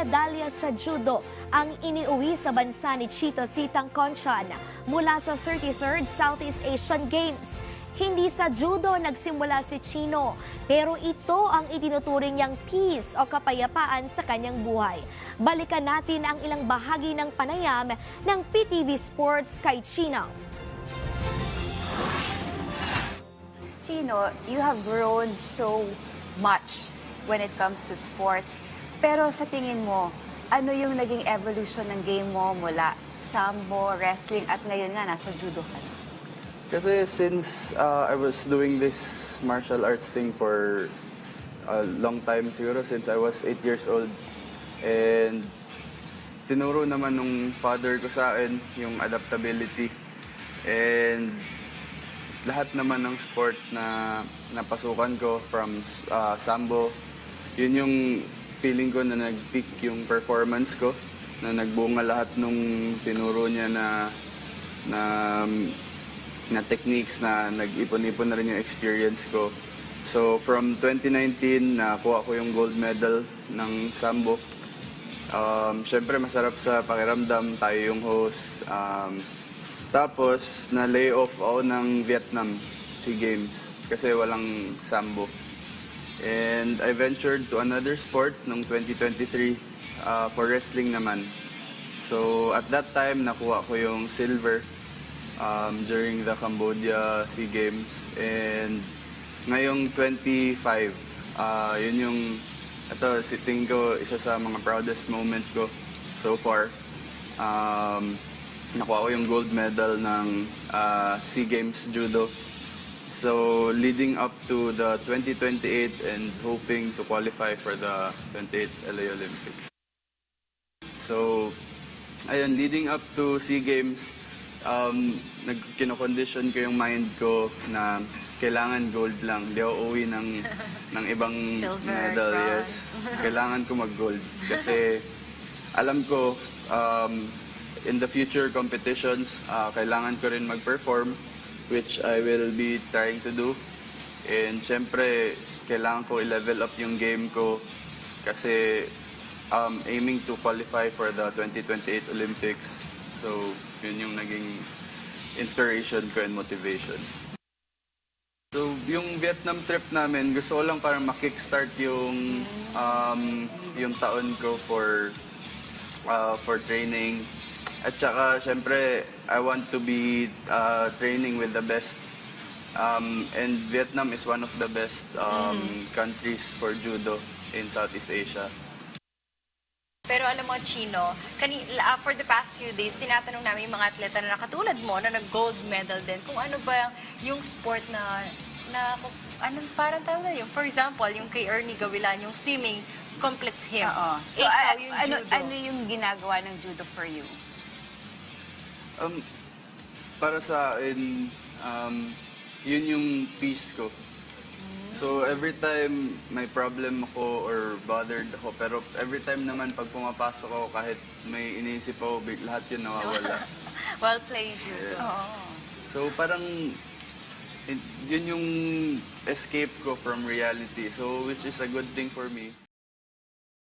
medalya sa judo ang iniuwi sa bansa ni Chito Sitang Conchon mula sa 33rd Southeast Asian Games. Hindi sa judo nagsimula si Chino, pero ito ang itinuturing niyang peace o kapayapaan sa kanyang buhay. Balikan natin ang ilang bahagi ng panayam ng PTV Sports kay Chino. Chino, you have grown so much when it comes to sports. Pero sa tingin mo, ano yung naging evolution ng game mo mula sambo, wrestling, at ngayon nga nasa judo ka na? Kasi since I was doing this martial arts thing for a long time, siguro since I was 8 years old, and tinuro naman nung father ko sa akin yung adaptability, and lahat naman ng sport na napasukan ko from sambo, yun yung feeling ko na nag-peak yung performance ko, na nagbunga lahat nung tinuro niya na techniques, na nag-ipon-ipon na rin yung experience ko. So from 2019, nakuha ko yung gold medal ng sambo. Siyempre masarap sa pakiramdam, tayo yung host. Tapos na-lay off ako ng Vietnam SEA Games kasi walang sambo. And I ventured to another sport noong 2023 for wrestling naman. So at that time, nakuha ko yung silver during the Cambodia SEA Games. And ngayong 25, yun yung, ito, tingin ko, isa sa mga proudest moment ko so far. Nakuha ko yung gold medal ng SEA Games Judo. So, leading up to the 2028 and hoping to qualify for the 28 LA Olympics. So, ayun, leading up to SEA Games, kino-condition ko yung mind ko na kailangan gold lang. Di ako uwi ng ibang Silver, medal. bronze. Yes. Kailangan ko mag-gold. Kasi alam ko, in the future competitions, kailangan ko rin mag-perform, which I will be trying to do. And syempre, kailangan ko i-level up yung game ko kasi aiming to qualify for the 2028 Olympics. So, yun yung naging inspiration ko and motivation. So, yung Vietnam trip namin, gusto ko lang parang makickstart yung taon ko for training. At saka, syempre, I want to be training with the best. And Vietnam is one of the best countries for judo in Southeast Asia. Pero alam mo, Chino, for the past few days, tinatanong namin yung mga atleta na nakatulad mo, na nag-gold medal din, kung ano ba yung sport na anong parang tawag na yun. For example, yung kay Ernie Gawilan, yung swimming completes him. Oo. So, Ikaw, yung judo. ano yung ginagawa ng judo for you? Para sa akin, yun yung peace ko. So every time may problem ako or bothered ako, pero every time naman pag pumapasok ako, kahit may iniisip ako, lahat yun nawawala. While playing judo. Yes. So parang yun yung escape ko from reality. So which is a good thing for me.